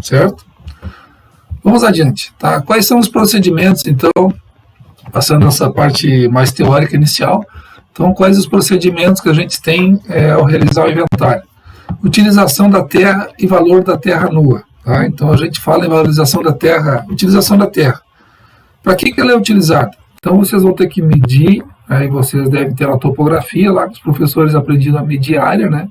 certo? Vamos adiante, tá? Quais são os procedimentos, então, passando essa parte mais teórica inicial, então, quais os procedimentos que a gente tem ao realizar o inventário? Utilização da terra e valor da terra nua, tá? Então, a gente fala em valorização da terra, utilização da terra. Para que ela é utilizada? Então, vocês vão ter que medir, aí vocês devem ter a topografia lá, que os professores aprendiam a medir área, né?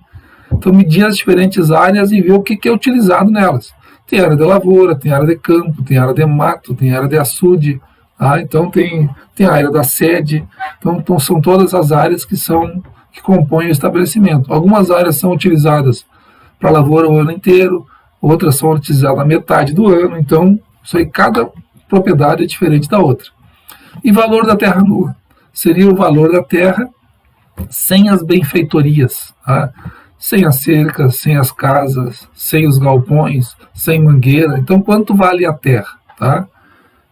Então, medir as diferentes áreas e ver o que é utilizado nelas. Tem área de lavoura, tem área de campo, tem área de mato, tem área de açude, tá? Então tem a área da sede, então são todas as áreas que compõem o estabelecimento. Algumas áreas são utilizadas para lavoura o ano inteiro, outras são utilizadas a metade do ano, então isso aí, cada propriedade é diferente da outra. E valor da terra nua? Seria o valor da terra sem as benfeitorias, tá? Sem as cercas, sem as casas, sem os galpões, sem mangueira. Então, quanto vale a terra? Tá?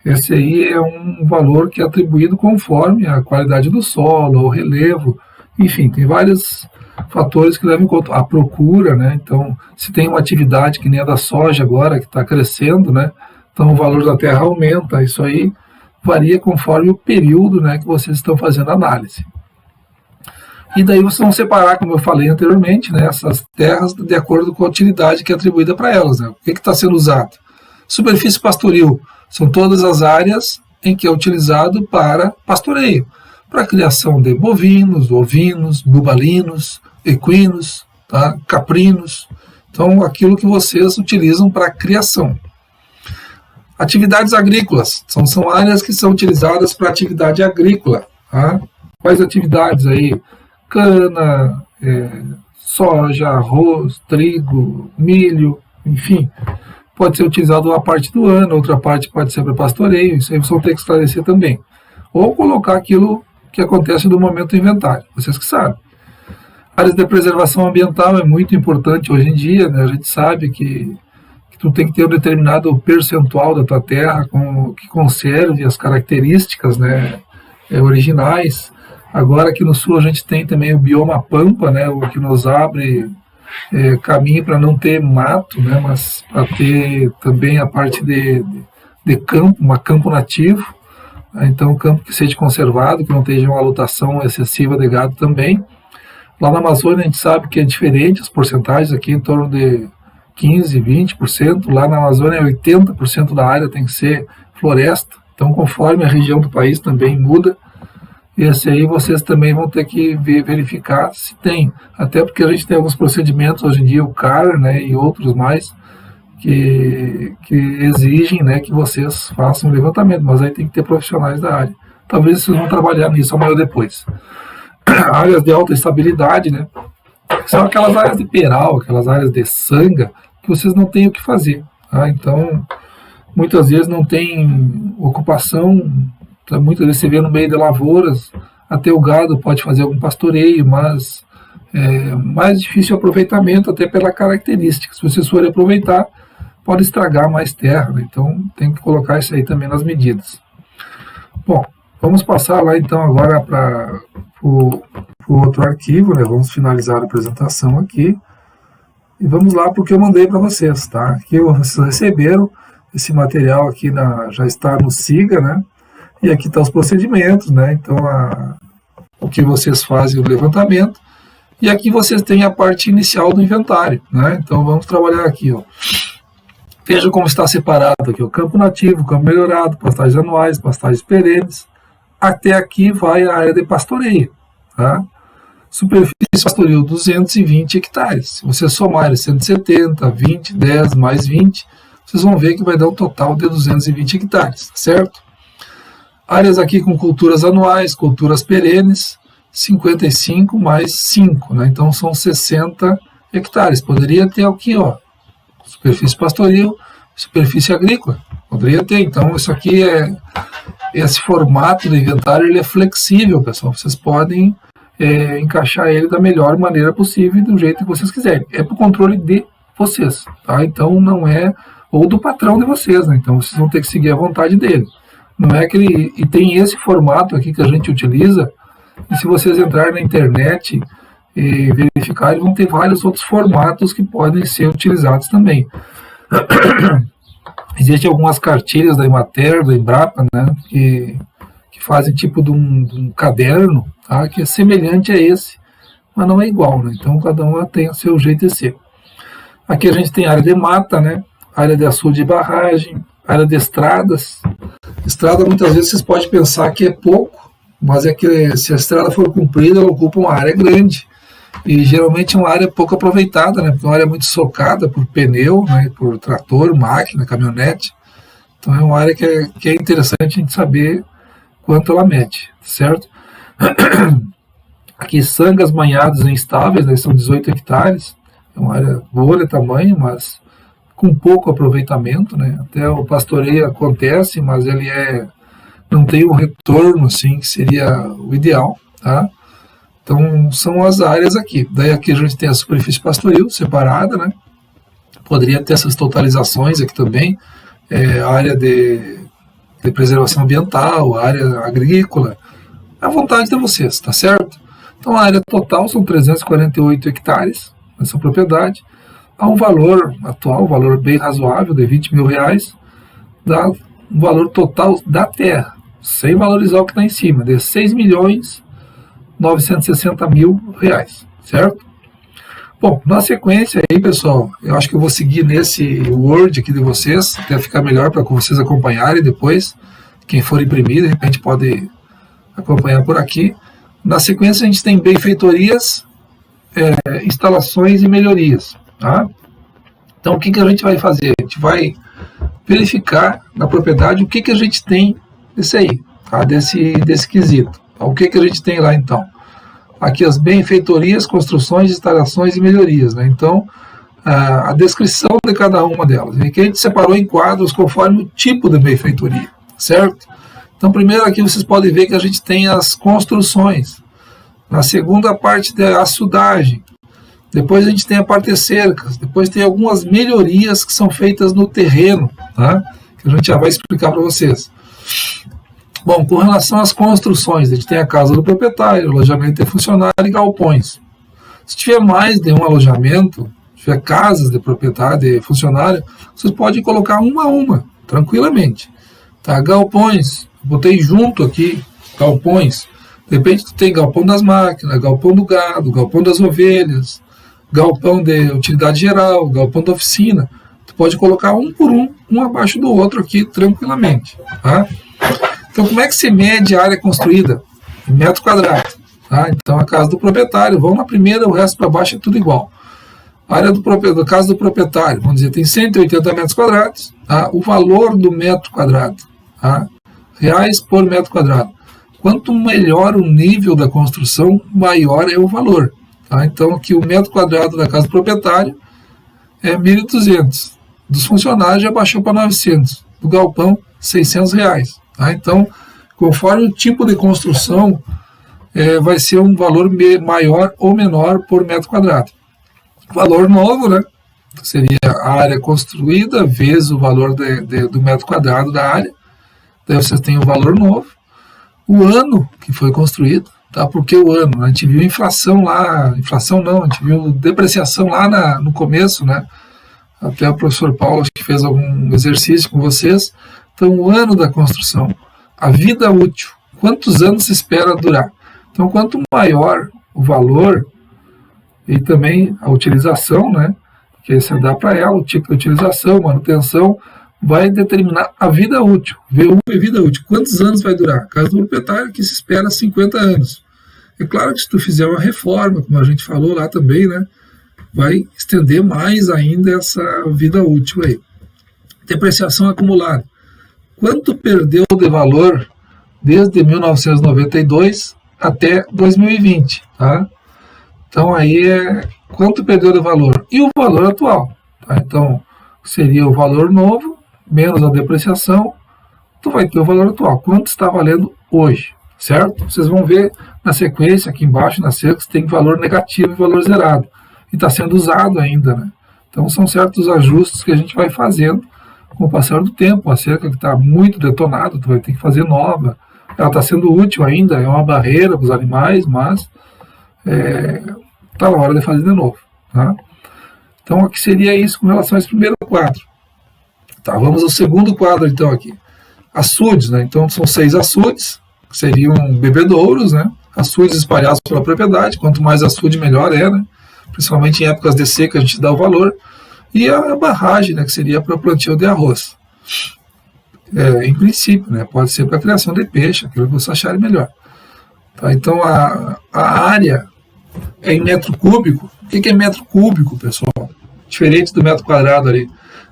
Esse aí é um valor que é atribuído conforme a qualidade do solo, o relevo, enfim, tem vários fatores que levam em conta. A procura, né? Então, se tem uma atividade que nem a da soja agora, que está crescendo, né? Então o valor da terra aumenta. Isso aí varia conforme o período, né, que vocês estão fazendo a análise. E daí vocês vão separar, como eu falei anteriormente, né, essas terras de acordo com a utilidade que é atribuída para elas. Né? O que está sendo usado? Superfície pastoril são todas as áreas em que é utilizado para pastoreio, para a criação de bovinos, ovinos, bubalinos, equinos, tá? Caprinos. Então, aquilo que vocês utilizam para a criação. Atividades agrícolas são áreas que são utilizadas para atividade agrícola. Tá? Quais atividades aí? Cana, soja, arroz, trigo, milho, enfim, pode ser utilizado uma parte do ano, outra parte pode ser para pastoreio, isso aí vocês vão ter que esclarecer também. Ou colocar aquilo que acontece no momento do inventário, vocês que sabem. Áreas de preservação ambiental é muito importante hoje em dia, né? A gente sabe que tu tem que ter um determinado percentual da tua terra que conserve as características, né, originais. Agora aqui no sul a gente tem também o bioma pampa, né, o que nos abre caminho para não ter mato, né, mas para ter também a parte de campo, campo nativo. Então campo que seja conservado, que não tenha uma lotação excessiva de gado também. Lá na Amazônia a gente sabe que é diferente as porcentagens, aqui em torno de 15%, 20%, lá na Amazônia 80% da área tem que ser floresta. Então conforme a região do país também muda. Esse aí vocês também vão ter que verificar se tem. Até porque a gente tem alguns procedimentos hoje em dia, o CAR, né, e outros mais, que exigem, né, que vocês façam um levantamento, mas aí tem que ter profissionais da área. Talvez vocês vão trabalhar nisso amanhã ou depois. Áreas de alta estabilidade, né, são aquelas áreas de peral, aquelas áreas de sanga, que vocês não têm o que fazer. Tá? Então, muitas vezes não tem ocupação. Muitas vezes você vê no meio de lavouras, até o gado pode fazer algum pastoreio, mas é mais difícil o aproveitamento, até pela característica. Se vocês forem aproveitar, pode estragar mais terra, né? Então tem que colocar isso aí também nas medidas. Bom, vamos passar lá então agora para o outro arquivo, né? Vamos finalizar a apresentação aqui. E vamos lá para o que eu mandei para vocês, tá? Aqui vocês receberam esse material aqui, já está no SIGA, né? E aqui estão os procedimentos, né? Então, o que vocês fazem, o levantamento. E aqui vocês têm a parte inicial do inventário, né? Então, vamos trabalhar aqui, ó. Veja como está separado aqui, o campo nativo, campo melhorado, pastagens anuais, pastagens perenes. Até aqui vai a área de pastoreio, tá? Superfície pastoril, 220 hectares. Se vocês somarem 170, 20, 10 mais 20, vocês vão ver que vai dar um total de 220 hectares, certo? Áreas aqui com culturas anuais, culturas perenes, 55 mais 5, né? Então são 60 hectares. Poderia ter aqui, ó, superfície pastoril, superfície agrícola. Poderia ter. Então isso aqui esse formato de inventário, ele é flexível, pessoal. Vocês podem encaixar ele da melhor maneira possível e do jeito que vocês quiserem. É para o controle de vocês, tá? Então não é, ou do patrão de vocês, né? Então vocês vão ter que seguir a vontade dele. Não é aquele, e tem esse formato aqui que a gente utiliza, e se vocês entrarem na internet e verificarem, vão ter vários outros formatos que podem ser utilizados também. Existem algumas cartilhas da Emater, da Embrapa, né, que fazem tipo de um caderno, tá, que é semelhante a esse, mas não é igual, né? Então cada uma tem o seu jeito de ser. Aqui a gente tem área de mata, né, área de açude e barragem, área de estradas. Estrada muitas vezes vocês podem pensar que é pouco, mas é que se a estrada for cumprida, ela ocupa uma área grande. E geralmente é uma área pouco aproveitada, né? Porque é uma área muito socada por pneu, né? Por trator, máquina, caminhonete. Então é uma área que é interessante a gente saber quanto ela mede, certo? Aqui sangas banhadas em estáveis, né? São 18 hectares. É uma área boa de tamanho, mas com pouco aproveitamento, né? Até o pastoreio acontece, mas ele não tem um retorno assim que seria o ideal, tá? Então, são as áreas aqui. Daí aqui a gente tem a superfície pastoril separada, né? Poderia ter essas totalizações aqui também, a área de preservação ambiental, a área agrícola, à vontade de vocês, tá certo? Então, a área total são 348 hectares nessa propriedade. Há um valor atual, um valor bem razoável, de R$20 mil, dá um valor total da terra, sem valorizar o que está em cima, de R$6.960.000, certo? Bom, na sequência aí, pessoal, eu acho que eu vou seguir nesse Word aqui de vocês, até ficar melhor para vocês acompanharem depois. Quem for imprimir, de repente pode acompanhar por aqui. Na sequência a gente tem benfeitorias, instalações e melhorias, tá? Então o que a gente vai fazer? A gente vai verificar na propriedade o que a gente tem desse aí, tá? desse quesito. O que a gente tem lá, então? Aqui as benfeitorias, construções, instalações e melhorias, né? Então, a descrição de cada uma delas. Aqui a gente separou em quadros conforme o tipo de benfeitoria, certo? Então, primeiro aqui vocês podem ver que a gente tem as construções. Na segunda parte da açudagem. Depois a gente tem a parte de cercas. Depois tem algumas melhorias que são feitas no terreno, tá? Que a gente já vai explicar para vocês. Bom, com relação às construções, a gente tem a casa do proprietário, alojamento de funcionário e galpões. Se tiver mais de um alojamento, tiver casas de proprietário, de funcionário, vocês podem colocar uma a uma, tranquilamente. Tá? Galpões, botei junto aqui, galpões. De repente tu tem galpão das máquinas, galpão do gado, galpão das ovelhas, galpão de utilidade geral, galpão da oficina. Tu pode colocar um por um abaixo do outro aqui, tranquilamente. Tá? Então, como é que se mede a área construída? Em metro quadrado. Tá? Então, a casa do proprietário, vamos na primeira, o resto para baixo é tudo igual. A área da casa do proprietário, vamos dizer, tem 180 metros quadrados. Tá? O valor do metro quadrado, tá? Reais por metro quadrado. Quanto melhor o nível da construção, maior é o valor. Tá? Então, aqui o metro quadrado da casa do proprietário é 1.200. Dos funcionários já baixou para 900. Do galpão, R$600. Tá? Então, conforme o tipo de construção, vai ser um valor maior ou menor por metro quadrado. Valor novo, né? Seria a área construída vezes o valor do metro quadrado da área. Daí vocês têm o valor novo. O ano que foi construído, tá? Porque o ano, a gente viu inflação lá, inflação não, a gente viu depreciação lá no começo, né? Até o professor Paulo acho que fez algum exercício com vocês. Então, o ano da construção, a vida útil, quantos anos se espera durar? Então, quanto maior o valor e também a utilização, né, que você dá para ela, o tipo de utilização, manutenção, vai determinar a vida útil. VU é vida útil. Quantos anos vai durar? Caso do proprietário, que se espera 50 anos. É claro que se tu fizer uma reforma, como a gente falou lá também, né, vai estender mais ainda essa vida útil aí. Depreciação acumulada. Quanto perdeu de valor desde 1992 até 2020, tá? Então aí quanto perdeu de valor e o valor atual, tá? Então seria o valor novo menos a depreciação, tu vai ter o valor atual, quanto está valendo hoje, certo? Vocês vão ver na sequência aqui embaixo na cerca tem valor negativo e valor zerado e está sendo usado ainda, né? Então são certos ajustes que a gente vai fazendo com o passar do tempo. A cerca que está muito detonada, tu vai ter que fazer nova. Ela está sendo útil ainda, é uma barreira para os animais, mas está na hora de fazer de novo. Tá? Então, aqui seria isso com relação a esse primeiro quadro. Tá, vamos ao segundo quadro, então, aqui. Açudes, né? Então, são 6 açudes, que seriam bebedouros, né? Açudes espalhados pela propriedade, quanto mais açude, melhor é, né? Principalmente em épocas de seca, a gente dá o valor. E a barragem, né? Que seria para o plantio de arroz. Em princípio, né? Pode ser para a criação de peixe, aquilo que vocês acharem melhor. Tá? Então, a área é em metro cúbico. O que é metro cúbico, pessoal? Diferente do metro quadrado ali.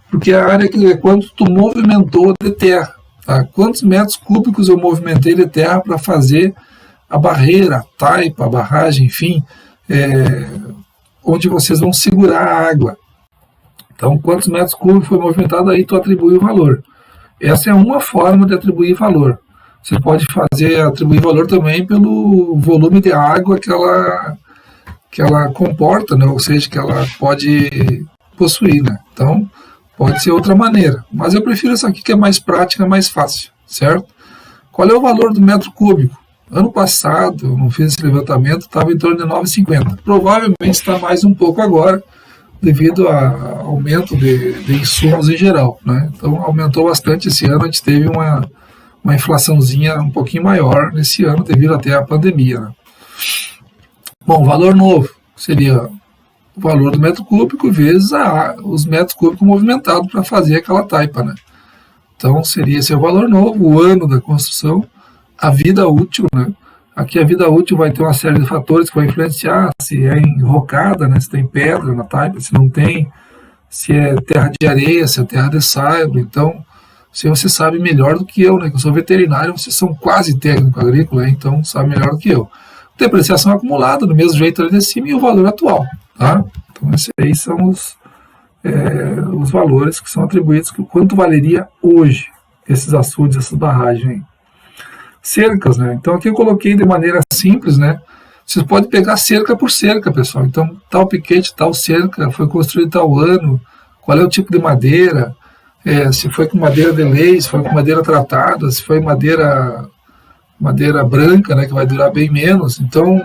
Porque a área que é quanto tu movimentou de terra. Tá? Quantos metros cúbicos eu movimentei de terra para fazer a barreira, a taipa, a barragem, enfim, onde vocês vão segurar a água. Então, quantos metros cúbicos foi movimentado, aí tu atribui o valor. Essa é uma forma de atribuir valor. Você pode atribuir valor também pelo volume de água que ela comporta, né? Ou seja, que ela pode possuir, né? Então, pode ser outra maneira. Mas eu prefiro essa aqui que é mais prática, mais fácil, certo? Qual é o valor do metro cúbico? Ano passado, eu não fiz esse levantamento, estava em torno de 9,50. Provavelmente está mais um pouco agora, devido ao aumento de insumos em geral, né? Então, aumentou bastante esse ano, a gente teve uma inflaçãozinha um pouquinho maior nesse ano, devido até à pandemia, né? Bom, valor novo seria o valor do metro cúbico vezes os metros cúbicos movimentados para fazer aquela taipa, né? Então, seria esse o valor novo, o ano da construção, a vida útil, né? Aqui a vida útil vai ter uma série de fatores que vão influenciar, se é enrocada, né? Se tem pedra na taipa, se não tem, se é terra de areia, se é terra de saibro. Então, se você sabe melhor do que eu, né? Que eu sou veterinário, vocês são quase técnico agrícola, né? Então sabe melhor do que eu. Depreciação acumulada, do mesmo jeito ali de cima, e o valor atual, tá? Então, esses aí são os valores que são atribuídos, quanto valeria hoje esses açudes, essas barragens aí. Cercas, né? Então aqui eu coloquei de maneira simples, né? Vocês podem pegar cerca por cerca, pessoal. Então, tal piquete, tal cerca, foi construído tal ano, qual é o tipo de madeira, se foi com madeira de lei, se foi com madeira tratada, se foi madeira branca, né? Que vai durar bem menos. Então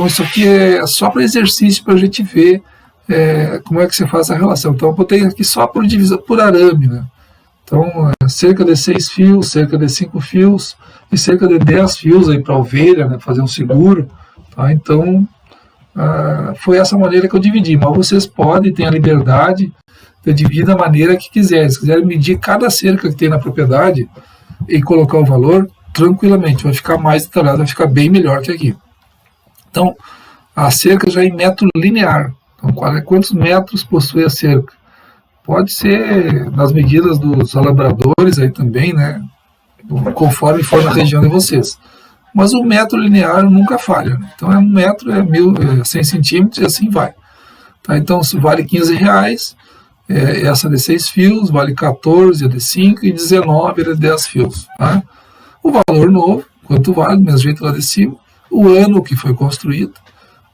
isso aqui é só para exercício, para a gente ver como é que se faz a relação. Então, eu botei aqui só por divisa, por arame, né? Então, cerca de 6 fios, cerca de 5 fios e cerca de 10 fios aí para a ovelha, né, fazer um seguro. Tá? Então, foi essa maneira que eu dividi. Mas vocês podem ter a liberdade de dividir da maneira que quiserem. Se quiserem medir cada cerca que tem na propriedade e colocar o valor, tranquilamente, vai ficar mais detalhado, vai ficar bem melhor que aqui. Então, a cerca já é em metro linear. Então, quantos metros possui a cerca? Pode ser nas medidas dos alambradores aí também, né? Conforme for na região de vocês. Mas o metro linear nunca falha, né? Então, 1 metro é 100 centímetros e assim vai. Tá? Então, se vale R$15, essa de 6 fios, vale 14 a de 5 e 19 a de 10 fios. Tá? O valor novo, quanto vale, do mesmo jeito lá de cima, o ano que foi construído,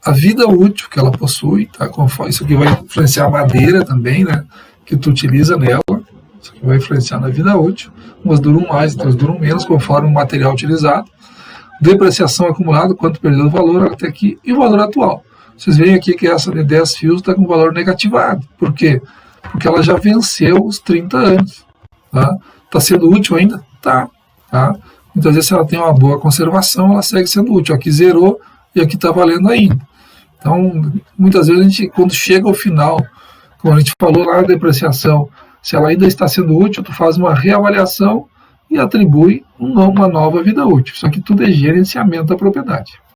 a vida útil que ela possui, tá? Isso aqui vai influenciar a madeira também, né? Que tu utiliza nela, isso aqui vai influenciar na vida útil. Umas duram mais, outras duram menos, conforme o material utilizado. Depreciação acumulada, quanto perdeu o valor até aqui, e o valor atual. Vocês veem aqui que essa de 10 fios está com valor negativado. Por quê? Porque ela já venceu os 30 anos. Tá? Tá sendo útil ainda? Tá. Muitas vezes, se ela tem uma boa conservação, ela segue sendo útil. Aqui zerou e aqui está valendo ainda. Então, muitas vezes, a gente, quando chega ao final, como a gente falou lá na depreciação, se ela ainda está sendo útil, tu faz uma reavaliação e atribui uma nova vida útil. Isso aqui tudo é gerenciamento da propriedade.